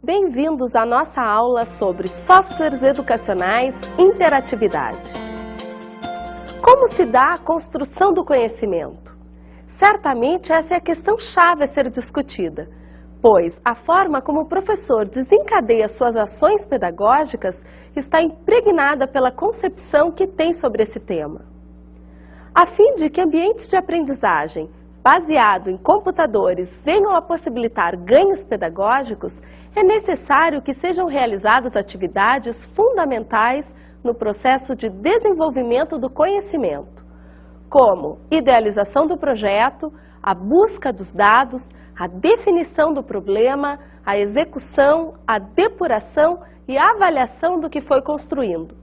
Bem-vindos à nossa aula sobre softwares educacionais e interatividade. Como se dá a construção do conhecimento? Certamente essa é a questão-chave a ser discutida, pois a forma como o professor desencadeia suas ações pedagógicas está impregnada pela concepção que tem sobre esse tema. A fim de que ambientes de aprendizagem baseado em computadores venham a possibilitar ganhos pedagógicos, é necessário que sejam realizadas atividades fundamentais no processo de desenvolvimento do conhecimento, como idealização do projeto, a busca dos dados, a definição do problema, a execução, a depuração e a avaliação do que foi construindo,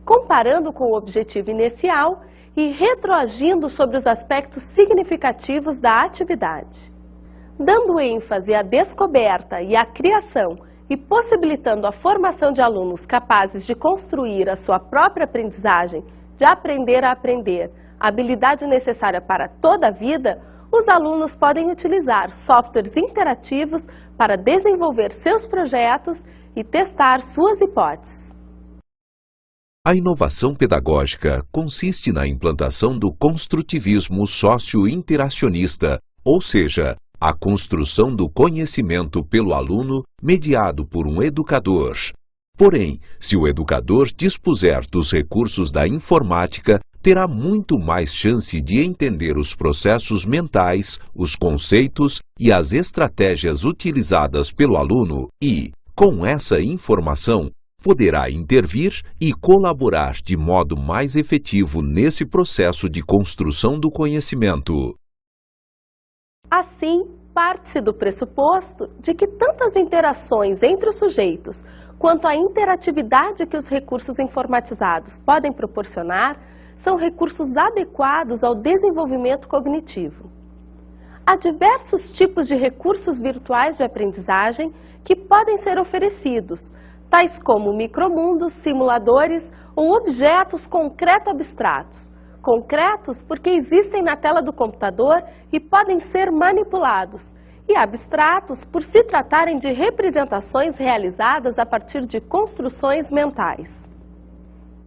comparando com o objetivo inicial e retroagindo sobre os aspectos significativos da atividade. Dando ênfase à descoberta e à criação e possibilitando a formação de alunos capazes de construir a sua própria aprendizagem, de aprender a aprender, a habilidade necessária para toda a vida, os alunos podem utilizar softwares interativos para desenvolver seus projetos e testar suas hipóteses. A inovação pedagógica consiste na implantação do construtivismo socio-interacionista, ou seja, a construção do conhecimento pelo aluno mediado por um educador. Porém, se o educador dispuser dos recursos da informática, terá muito mais chance de entender os processos mentais, os conceitos e as estratégias utilizadas pelo aluno e, com essa informação, poderá intervir e colaborar de modo mais efetivo nesse processo de construção do conhecimento. Assim, parte-se do pressuposto de que tanto as interações entre os sujeitos quanto a interatividade que os recursos informatizados podem proporcionar são recursos adequados ao desenvolvimento cognitivo. Há diversos tipos de recursos virtuais de aprendizagem que podem ser oferecidos, tais como micromundos, simuladores ou objetos concreto-abstratos. Concretos porque existem na tela do computador e podem ser manipulados, e abstratos por se tratarem de representações realizadas a partir de construções mentais.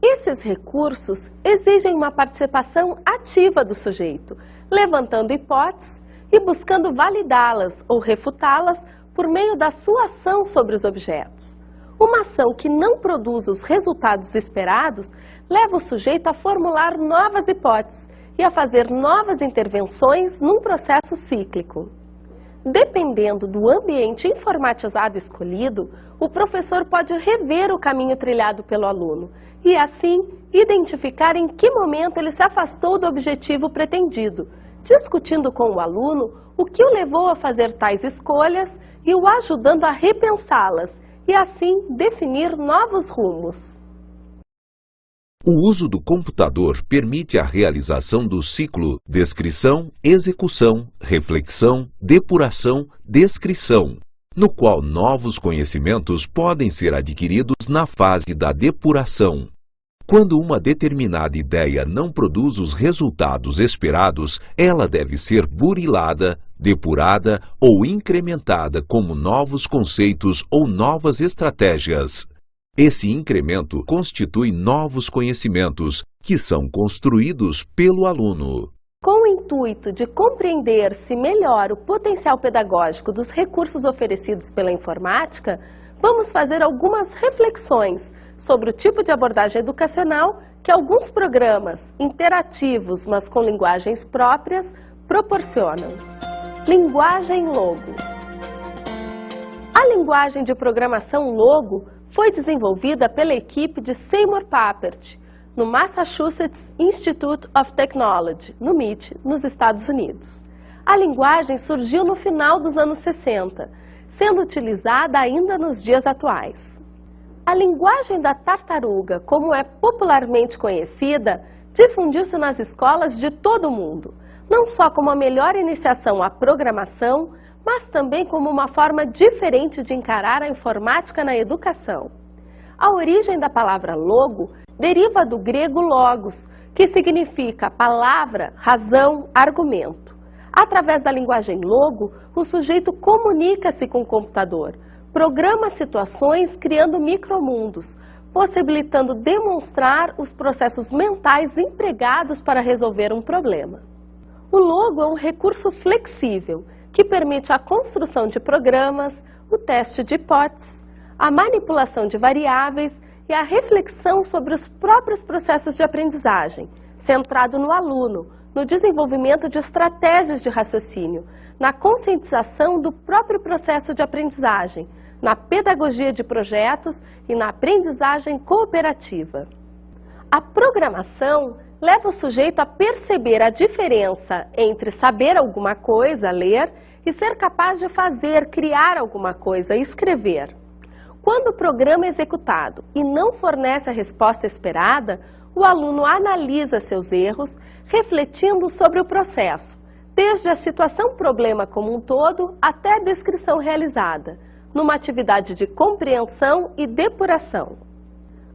Esses recursos exigem uma participação ativa do sujeito, levantando hipóteses e buscando validá-las ou refutá-las por meio da sua ação sobre os objetos. Uma ação que não produz os resultados esperados leva o sujeito a formular novas hipóteses e a fazer novas intervenções num processo cíclico. Dependendo do ambiente informatizado escolhido, o professor pode rever o caminho trilhado pelo aluno e, assim, identificar em que momento ele se afastou do objetivo pretendido, discutindo com o aluno o que o levou a fazer tais escolhas e o ajudando a repensá-las, e assim definir novos rumos. O uso do computador permite a realização do ciclo descrição, execução, reflexão, depuração, descrição, no qual novos conhecimentos podem ser adquiridos na fase da depuração. Quando uma determinada ideia não produz os resultados esperados, ela deve ser burilada, depurada ou incrementada como novos conceitos ou novas estratégias. Esse incremento constitui novos conhecimentos, que são construídos pelo aluno. Com o intuito de compreender-se melhor o potencial pedagógico dos recursos oferecidos pela informática, vamos fazer algumas reflexões sobre o tipo de abordagem educacional que alguns programas interativos, mas com linguagens próprias, proporcionam. Linguagem Logo. A linguagem de programação Logo foi desenvolvida pela equipe de Seymour Papert, no Massachusetts Institute of Technology, no MIT, nos Estados Unidos. A linguagem surgiu no final dos anos 60, sendo utilizada ainda nos dias atuais. A linguagem da tartaruga, como é popularmente conhecida, difundiu-se nas escolas de todo o mundo, não só como a melhor iniciação à programação, mas também como uma forma diferente de encarar a informática na educação. A origem da palavra logo deriva do grego logos, que significa palavra, razão, argumento. Através da linguagem logo, o sujeito comunica-se com o computador, Programa situações criando micromundos, possibilitando demonstrar os processos mentais empregados para resolver um problema. O logo é um recurso flexível que permite a construção de programas, o teste de hipóteses, a manipulação de variáveis e a reflexão sobre os próprios processos de aprendizagem, centrado no aluno, no desenvolvimento de estratégias de raciocínio, na conscientização do próprio processo de aprendizagem, na pedagogia de projetos e na aprendizagem cooperativa. A programação leva o sujeito a perceber a diferença entre saber alguma coisa, ler, e ser capaz de fazer, criar alguma coisa, escrever. Quando o programa é executado e não fornece a resposta esperada, o aluno analisa seus erros, refletindo sobre o processo, desde a situação-problema como um todo até a descrição realizada, numa atividade de compreensão e depuração.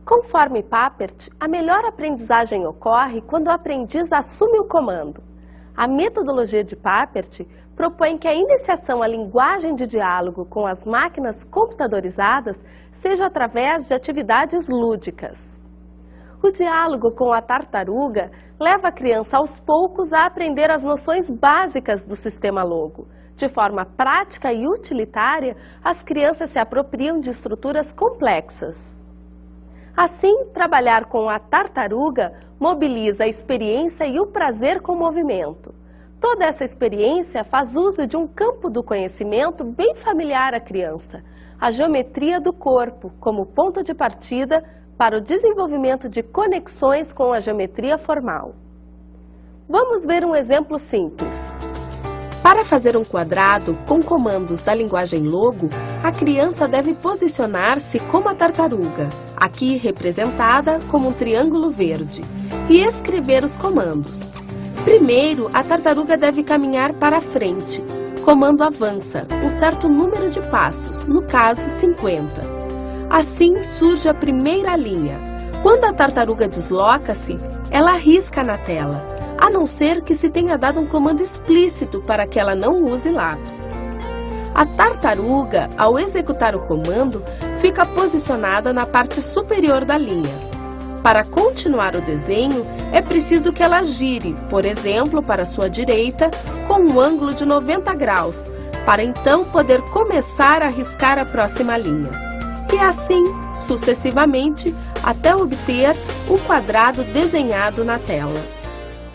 Conforme Papert, a melhor aprendizagem ocorre quando o aprendiz assume o comando. A metodologia de Papert propõe que a iniciação à linguagem de diálogo com as máquinas computadorizadas seja através de atividades lúdicas. O diálogo com a tartaruga leva a criança aos poucos a aprender as noções básicas do sistema logo. De forma prática e utilitária, as crianças se apropriam de estruturas complexas. Assim, trabalhar com a tartaruga mobiliza a experiência e o prazer com o movimento. Toda essa experiência faz uso de um campo do conhecimento bem familiar à criança, a geometria do corpo, como ponto de partida para o desenvolvimento de conexões com a geometria formal. Vamos ver um exemplo simples. Para fazer um quadrado com comandos da linguagem Logo, a criança deve posicionar-se como a tartaruga, aqui representada como um triângulo verde, e escrever os comandos. Primeiro, a tartaruga deve caminhar para frente. Comando avança, um certo número de passos, no caso 50. Assim surge a primeira linha. Quando a tartaruga desloca-se, ela risca na tela, a não ser que se tenha dado um comando explícito para que ela não use lápis. A tartaruga, ao executar o comando, fica posicionada na parte superior da linha. Para continuar o desenho, é preciso que ela gire, por exemplo, para sua direita, com um ângulo de 90 graus, para então poder começar a riscar a próxima linha. E assim, sucessivamente, até obter o quadrado desenhado na tela.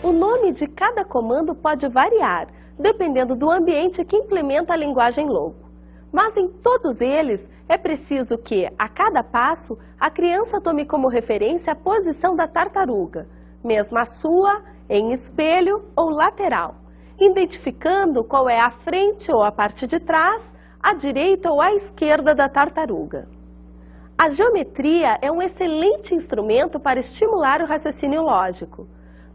O nome de cada comando pode variar, dependendo do ambiente que implementa a linguagem Logo. Mas em todos eles, é preciso que, a cada passo, a criança tome como referência a posição da tartaruga, mesmo a sua, em espelho ou lateral, identificando qual é a frente ou a parte de trás, a direita ou a esquerda da tartaruga. A geometria é um excelente instrumento para estimular o raciocínio lógico.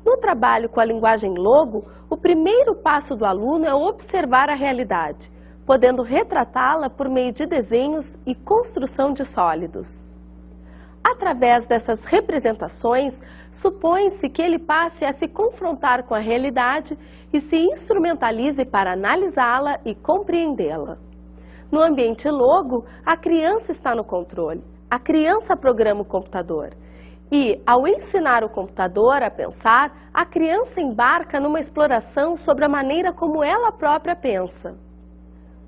No trabalho com a linguagem Logo, o primeiro passo do aluno é observar a realidade, podendo retratá-la por meio de desenhos e construção de sólidos. Através dessas representações, supõe-se que ele passe a se confrontar com a realidade e se instrumentalize para analisá-la e compreendê-la. No ambiente Logo, a criança está no controle, a criança programa o computador. E, ao ensinar o computador a pensar, a criança embarca numa exploração sobre a maneira como ela própria pensa.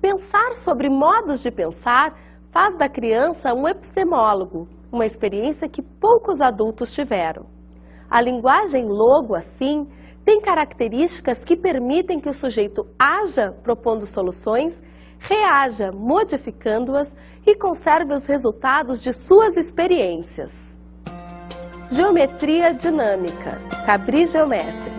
Pensar sobre modos de pensar faz da criança um epistemólogo, uma experiência que poucos adultos tiveram. A linguagem Logo, assim, tem características que permitem que o sujeito haja propondo soluções, reaja modificando-as e conserve os resultados de suas experiências. Geometria dinâmica, Cabri Geometry.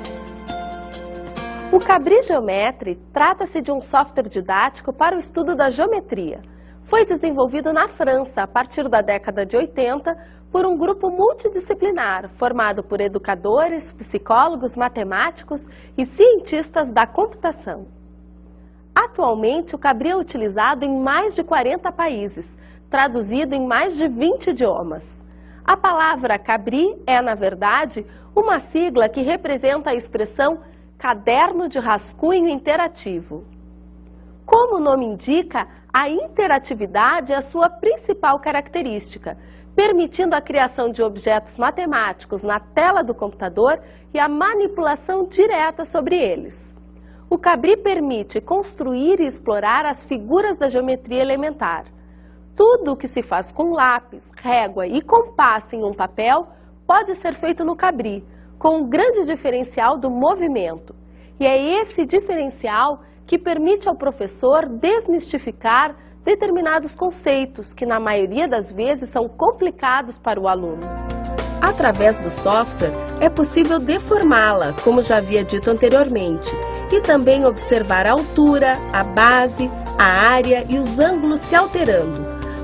O Cabri Geometry trata-se de um software didático para o estudo da geometria. Foi desenvolvido na França a partir da década de 80 por um grupo multidisciplinar formado por educadores, psicólogos, matemáticos e cientistas da computação. Atualmente, o Cabri é utilizado em mais de 40 países, traduzido em mais de 20 idiomas. A palavra Cabri é, na verdade, uma sigla que representa a expressão Caderno de Rascunho Interativo. Como o nome indica, a interatividade é a sua principal característica, permitindo a criação de objetos matemáticos na tela do computador e a manipulação direta sobre eles. O Cabri permite construir e explorar as figuras da geometria elementar. Tudo o que se faz com lápis, régua e compasso em um papel pode ser feito no Cabri, com um grande diferencial do movimento. E é esse diferencial que permite ao professor desmistificar determinados conceitos que, na maioria das vezes, são complicados para o aluno. Através do software, é possível deformá-la, como já havia dito anteriormente, e também observar a altura, a base, a área e os ângulos se alterando.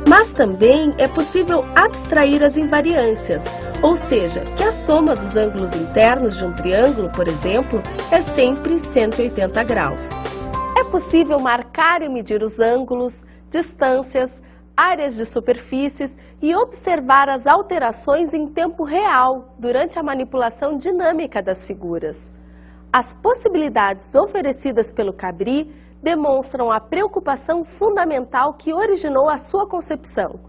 Mas também é possível abstrair as invariâncias, ou seja, que a soma dos ângulos internos de um triângulo, por exemplo, é sempre 180 graus. É possível marcar e medir os ângulos, distâncias, áreas de superfícies e observar as alterações em tempo real durante a manipulação dinâmica das figuras. As possibilidades oferecidas pelo Cabri demonstram a preocupação fundamental que originou a sua concepção: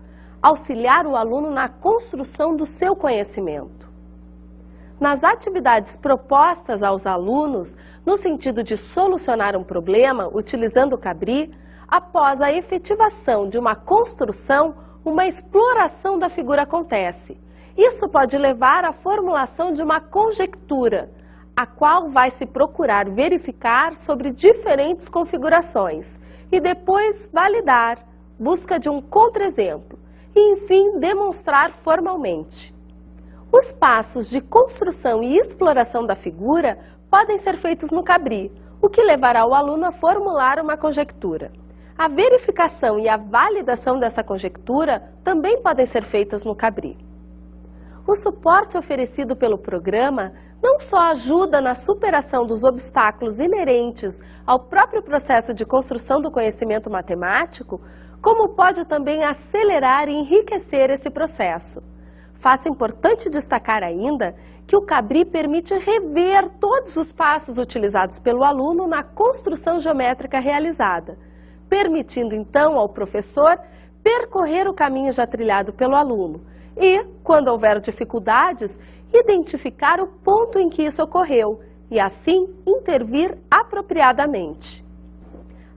auxiliar o aluno na construção do seu conhecimento. Nas atividades propostas aos alunos, no sentido de solucionar um problema utilizando o Cabri, após a efetivação de uma construção, uma exploração da figura acontece. Isso pode levar à formulação de uma conjectura, a qual vai se procurar verificar sobre diferentes configurações e depois validar, busca de um contra-exemplo e, enfim, demonstrar formalmente. Os passos de construção e exploração da figura podem ser feitos no Cabri, o que levará o aluno a formular uma conjectura. A verificação e a validação dessa conjectura também podem ser feitas no Cabri. O suporte oferecido pelo programa não só ajuda na superação dos obstáculos inerentes ao próprio processo de construção do conhecimento matemático, como pode também acelerar e enriquecer esse processo. Faço importante destacar ainda que o Cabri permite rever todos os passos utilizados pelo aluno na construção geométrica realizada, permitindo então ao professor percorrer o caminho já trilhado pelo aluno e, quando houver dificuldades, identificar o ponto em que isso ocorreu e assim intervir apropriadamente.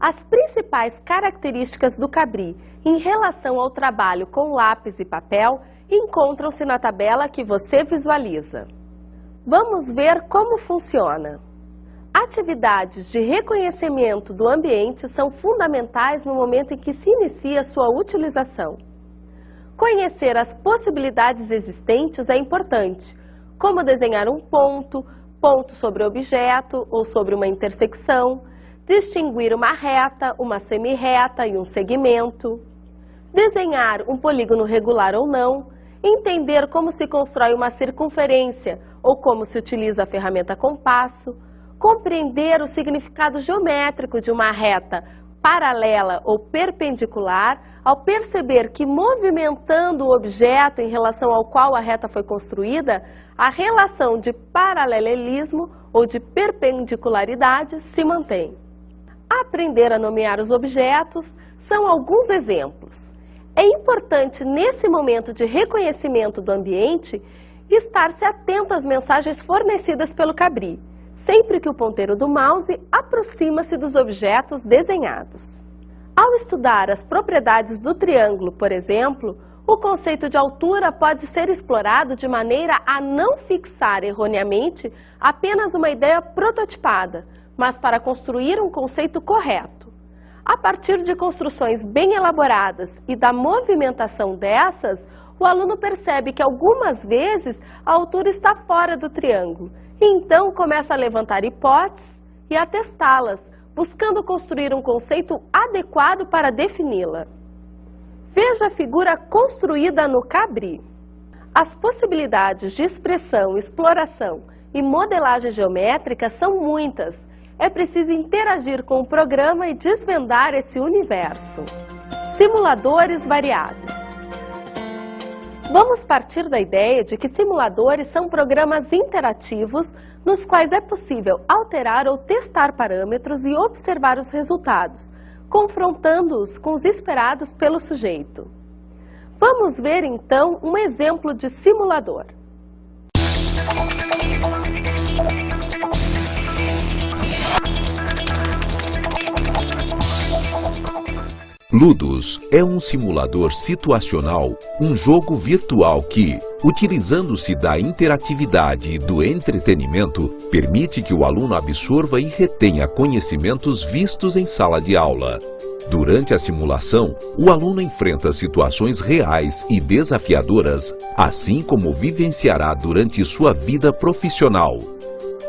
As principais características do Cabri em relação ao trabalho com lápis e papel encontram-se na tabela que você visualiza. Vamos ver como funciona. Atividades de reconhecimento do ambiente são fundamentais no momento em que se inicia sua utilização. Conhecer as possibilidades existentes é importante, como desenhar um ponto, ponto sobre objeto ou sobre uma intersecção, distinguir uma reta, uma semirreta e um segmento, desenhar um polígono regular ou não, entender como se constrói uma circunferência ou como se utiliza a ferramenta compasso, compreender o significado geométrico de uma reta paralela ou perpendicular, ao perceber que movimentando o objeto em relação ao qual a reta foi construída, a relação de paralelismo ou de perpendicularidade se mantém. Aprender a nomear os objetos são alguns exemplos. É importante, nesse momento de reconhecimento do ambiente, estar-se atento às mensagens fornecidas pelo Cabri, sempre que o ponteiro do mouse aproxima-se dos objetos desenhados. Ao estudar as propriedades do triângulo, por exemplo, o conceito de altura pode ser explorado de maneira a não fixar erroneamente apenas uma ideia prototipada, mas para construir um conceito correto. A partir de construções bem elaboradas e da movimentação dessas, o aluno percebe que algumas vezes a altura está fora do triângulo e então começa a levantar hipóteses e a testá-las, buscando construir um conceito adequado para defini-la. Veja a figura construída no Cabri. As possibilidades de expressão, exploração e modelagem geométrica são muitas. É preciso interagir com o programa e desvendar esse universo. Simuladores variados. Vamos partir da ideia de que simuladores são programas interativos nos quais é possível alterar ou testar parâmetros e observar os resultados, confrontando-os com os esperados pelo sujeito. Vamos ver então um exemplo de simulador. Ludus é um simulador situacional, um jogo virtual que, utilizando-se da interatividade e do entretenimento, permite que o aluno absorva e retenha conhecimentos vistos em sala de aula. Durante a simulação, o aluno enfrenta situações reais e desafiadoras, assim como vivenciará durante sua vida profissional.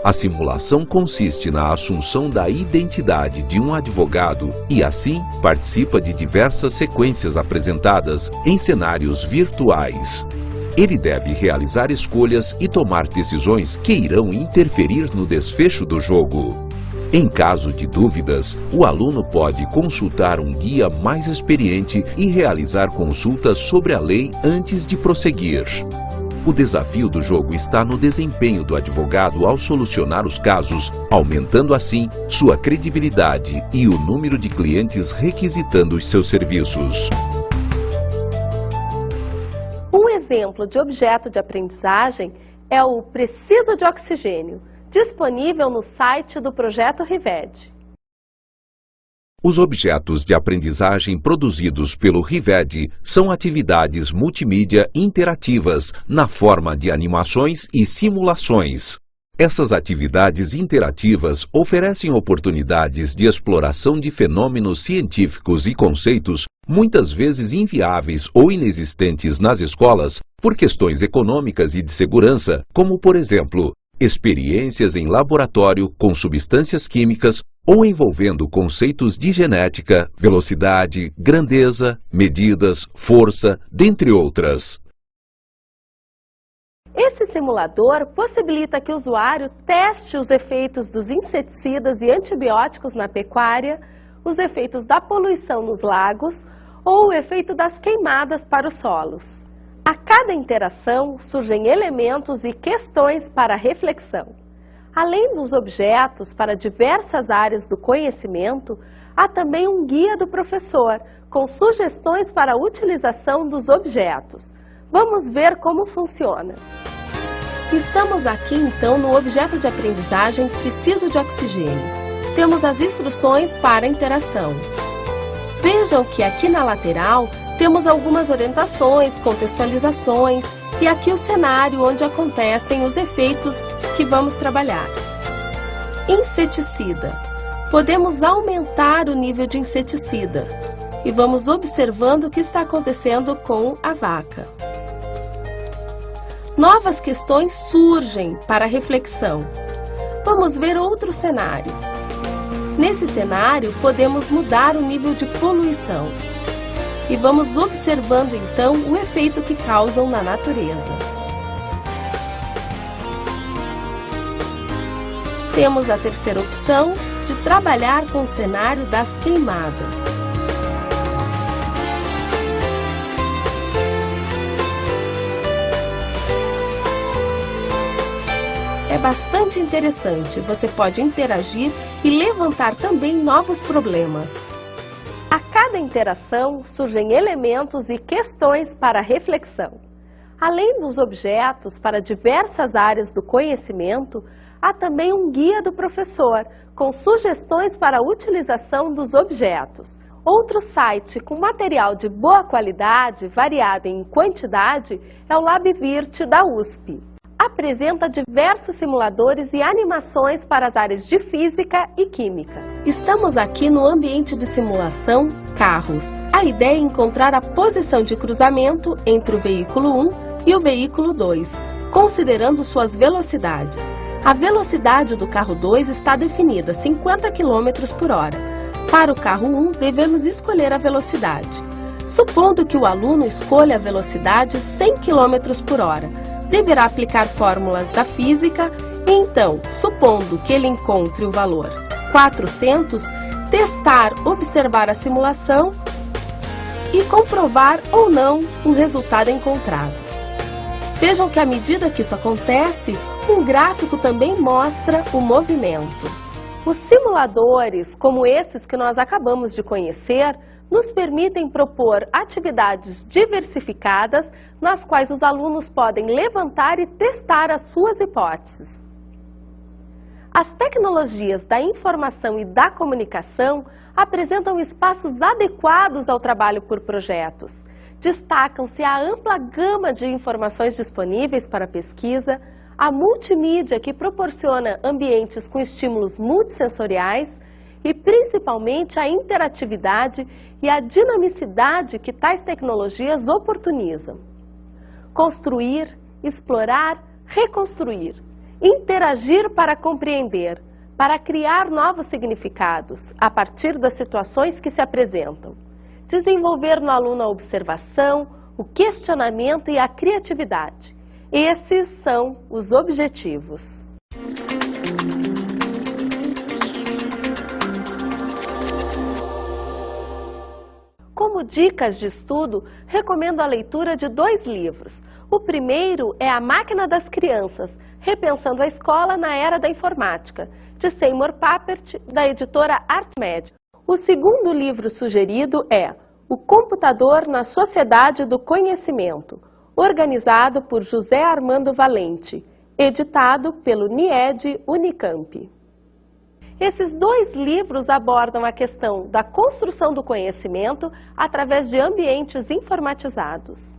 A simulação consiste na assunção da identidade de um advogado e, assim, participa de diversas sequências apresentadas em cenários virtuais. Ele deve realizar escolhas e tomar decisões que irão interferir no desfecho do jogo. Em caso de dúvidas, o aluno pode consultar um guia mais experiente e realizar consultas sobre a lei antes de prosseguir. O desafio do jogo está no desempenho do advogado ao solucionar os casos, aumentando assim sua credibilidade e o número de clientes requisitando os seus serviços. Um exemplo de objeto de aprendizagem é o Preciso de Oxigênio, disponível no site do Projeto Rived. Os objetos de aprendizagem produzidos pelo Rived são atividades multimídia interativas na forma de animações e simulações. Essas atividades interativas oferecem oportunidades de exploração de fenômenos científicos e conceitos muitas vezes inviáveis ou inexistentes nas escolas por questões econômicas e de segurança, como, por exemplo, experiências em laboratório com substâncias químicas ou envolvendo conceitos de genética, velocidade, grandeza, medidas, força, dentre outras. Esse simulador possibilita que o usuário teste os efeitos dos inseticidas e antibióticos na pecuária, os efeitos da poluição nos lagos ou o efeito das queimadas para os solos. A cada interação surgem elementos e questões para reflexão. Além dos objetos para diversas áreas do conhecimento, há também um guia do professor, com sugestões para a utilização dos objetos. Vamos ver como funciona. Estamos aqui então no objeto de aprendizagem Preciso de Oxigênio. Temos as instruções para a interação. Vejam que aqui na lateral temos algumas orientações, contextualizações e aqui o cenário onde acontecem os efeitos que vamos trabalhar. Inseticida. Podemos aumentar o nível de inseticida e vamos observando o que está acontecendo com a vaca. Novas questões surgem para reflexão. Vamos ver outro cenário. Nesse cenário, podemos mudar o nível de poluição. E vamos observando então o efeito que causam na natureza. Temos a terceira opção de trabalhar com o cenário das queimadas. É bastante interessante, você pode interagir e levantar também novos problemas. A cada interação surgem elementos e questões para reflexão. Além dos objetos para diversas áreas do conhecimento, há também um guia do professor, com sugestões para a utilização dos objetos. Outro site com material de boa qualidade, variado em quantidade, é o LabVirt da USP. Apresenta diversos simuladores e animações para as áreas de física e química. Estamos aqui no ambiente de simulação carros. A ideia é encontrar a posição de cruzamento entre o veículo 1 e o veículo 2, considerando suas velocidades. A velocidade do carro 2 está definida 50 km por hora. Para o carro 1, devemos escolher a velocidade. Supondo que o aluno escolha a velocidade 100 km por hora, deverá aplicar fórmulas da física e então, supondo que ele encontre o valor 400, testar, observar a simulação e comprovar ou não o resultado encontrado. Vejam que à medida que isso acontece, um gráfico também mostra o movimento. Os simuladores, como esses que nós acabamos de conhecer, nos permitem propor atividades diversificadas nas quais os alunos podem levantar e testar as suas hipóteses. As tecnologias da informação e da comunicação apresentam espaços adequados ao trabalho por projetos. Destacam-se a ampla gama de informações disponíveis para pesquisa, a multimídia que proporciona ambientes com estímulos multissensoriais e principalmente a interatividade e a dinamicidade que tais tecnologias oportunizam. Construir, explorar, reconstruir, interagir para compreender, para criar novos significados a partir das situações que se apresentam. Desenvolver no aluno a observação, o questionamento e a criatividade. Esses são os objetivos. Como dicas de estudo, recomendo a leitura de 2 livros. O primeiro é A Máquina das Crianças, Repensando a Escola na Era da Informática, de Seymour Papert, da editora ArtMed. O segundo livro sugerido é O Computador na Sociedade do Conhecimento, organizado por José Armando Valente, editado pelo NIED Unicamp. Esses 2 livros abordam a questão da construção do conhecimento através de ambientes informatizados.